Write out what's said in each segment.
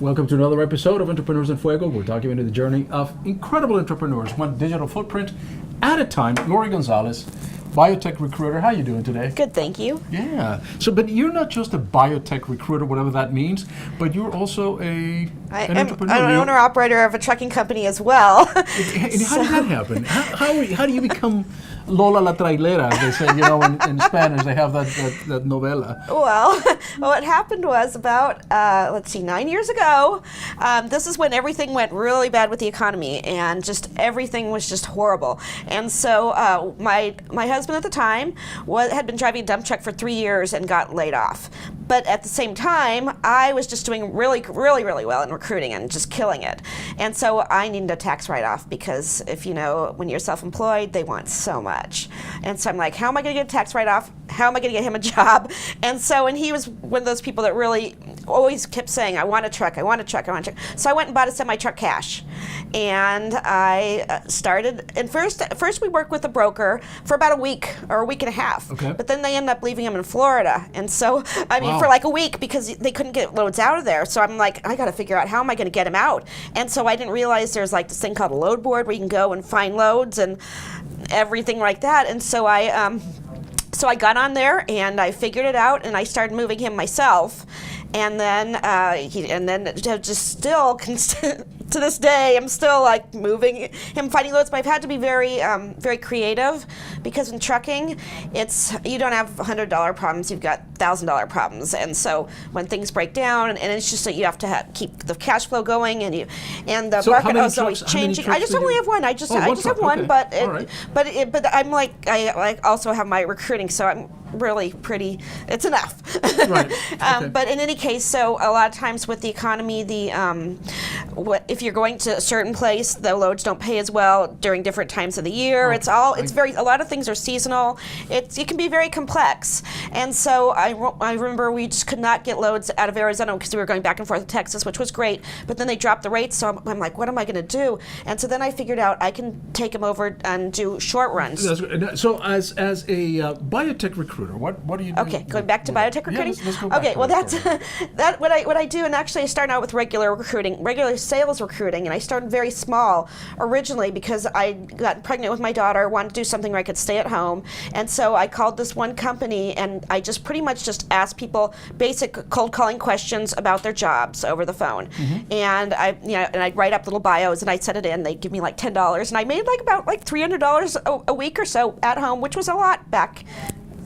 Welcome to another episode of Entrepreneurs in Fuego. We're documenting the journey of incredible entrepreneurs, one digital footprint at a time. Laurie Gonzalez, Biotech recruiter. How are you doing today? Good, thank you. Yeah. So, but you're not just a biotech recruiter, whatever that means, but you're also an entrepreneur. I'm an owner-operator of a trucking company as well. And how did that happen? How do you become Lola la Trailera, as they say, in Spanish, they have that novela. Well, what happened was about, 9 years ago, this is when everything went really bad with the economy and just everything was just horrible. And so my husband at the time had been driving a dump truck for 3 years and got laid off. But at the same time, I was just doing really, really, really well in recruiting and just killing it. And so I needed a tax write-off because when you're self-employed, they want so much. And so I'm like, how am I going to get a tax write-off? How am I going to get him a job? And he was one of those people that really always kept saying, I want a truck, I want a truck, I want a truck. So I went and bought a semi-truck cash. And I started, and first we worked with a broker for about a week or a week and a half. Okay. But then they ended up leaving him in Florida. And so, for like a week because they couldn't get loads out of there. So I'm like, I got to figure out how am I going to get him out? And so I didn't realize there's like this thing called a load board where you can go and find loads and everything like that. And so I got on there and I figured it out and I started moving him myself. And then just still to this day, I'm still like moving him, finding loads. But I've had to be very, very creative because in trucking, you don't have $100 problems, you've got $1,000 problems. And so when things break down, and it's just that you have to keep the cash flow going, and the market is always changing. I just only have one. I just have one, okay. but I'm like I also have my recruiting, so I'm really pretty. It's enough. Right. Okay. But in any case, so a lot of times with the economy, if you're going to a certain place, the loads don't pay as well during different times of the year. Okay. A lot of things are seasonal. It can be very complex. And so I remember we just could not get loads out of Arizona because we were going back and forth to Texas, which was great. But then they dropped the rates, so I'm like, what am I going to do? And so then I figured out I can take them over and do short runs. So as a biotech recruiter, what do you do? Okay, going back to biotech recruiting? Yeah, let's go back okay, to well that. that's what I do, and actually I started out with regular sales recruiting, and I started very small originally because I got pregnant with my daughter, wanted to do something where I could stay at home, and so I called this one company, and I just pretty much just asked people basic cold calling questions about their jobs over the phone, and I'd write up little bios, and I'd send it in. They'd give me like $10, and I made about $300 a week or so at home, which was a lot back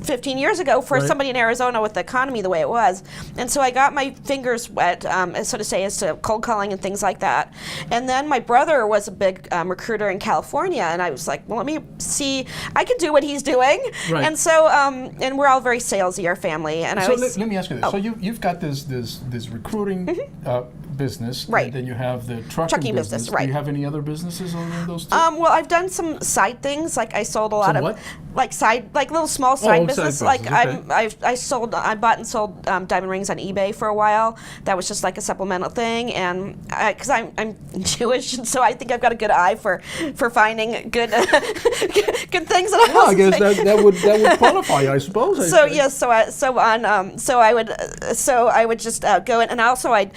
15 years ago for somebody in Arizona with the economy the way it was. And so I got my fingers wet, so to say, as to cold calling and things like that. And then my brother was a big recruiter in California, and I was like, well, let me see, I can do what he's doing. Right. And so, and we're all very salesy, our family. And let me ask you this. So you've got this recruiting business, right? And then you have the trucking business. Right. Do you have any other businesses other than those two? Well, I've done some side things, like I sold a lot of little small side business. Like okay. I bought and sold diamond rings on eBay for a while. That was just like a supplemental thing, and because I'm Jewish, and so I think I've got a good eye for finding good good things. I guess that would qualify, I suppose. I would just go in, and also I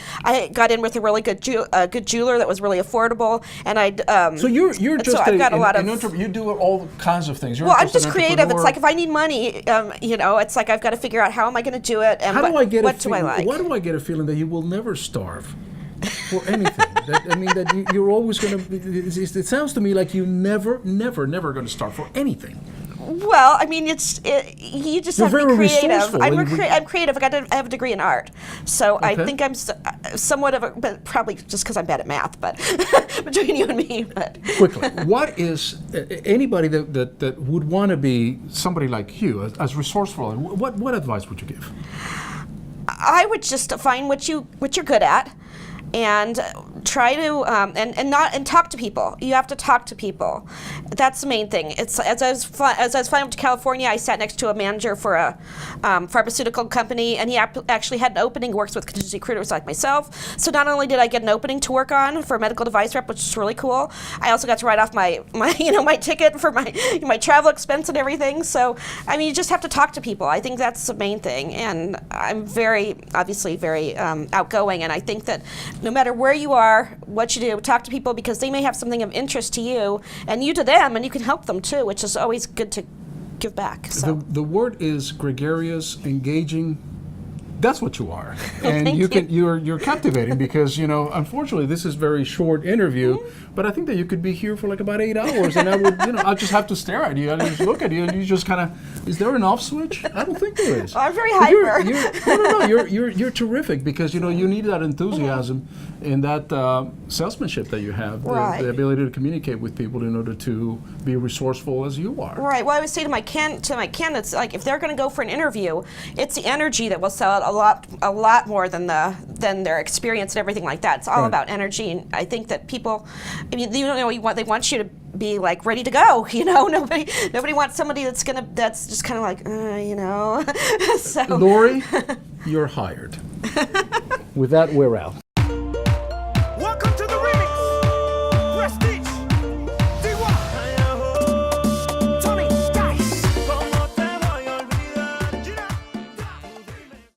got in with a really good jeweler that was really affordable, and so you're just I've got a lot of you do all kinds of things. I'm just creative. It's like if I need money, it's like I've got to figure out how am I going to do it, and what do I like. Why do I get a feeling that you will never starve for anything? that you're always going to. It sounds to me like you never going to starve for anything. Well, I mean, you just have to be creative. I'm creative. I have a degree in art, so okay. I think I'm somewhat of a, but probably just because I'm bad at math. But between you and me, quickly, what is anybody that would want to be somebody like you as resourceful? What advice would you give? I would just find what you're good at, and try to and talk to people. You have to talk to people. That's the main thing. It's as I was flying up to California, I sat next to a manager for a pharmaceutical company, and he actually had an opening. Works with contingency recruiters like myself. So not only did I get an opening to work on for a medical device rep, which is really cool, I also got to write off my my ticket for my travel expense and everything. So I mean, you just have to talk to people. I think that's the main thing. And I'm obviously very outgoing, and I think that no matter where you are, what you do, talk to people because they may have something of interest to you and you to them, and you can help them too, which is always good to give back. So. The word is gregarious, engaging. That's what you are, and Thank you. you're captivating because unfortunately this is very short interview, but I think that you could be here for like about 8 hours, and I would I'll just have to stare at you and just look at you, and you just kind of, is there an off switch? I don't think there is. Well, I'm very But hyper. you're terrific because you need that enthusiasm and that salesmanship that you have, Right. the ability to communicate with people in order to be resourceful as you are. Right. Well, I would say to my candidates, like if they're going to go for an interview, it's the energy that will sell it a lot more than their experience and everything like that. It's all Right. about energy, and I think that people, I mean, they want you to be like ready to go. Nobody wants somebody that's just kind of like So Laurie, you're hired. With that, we're out.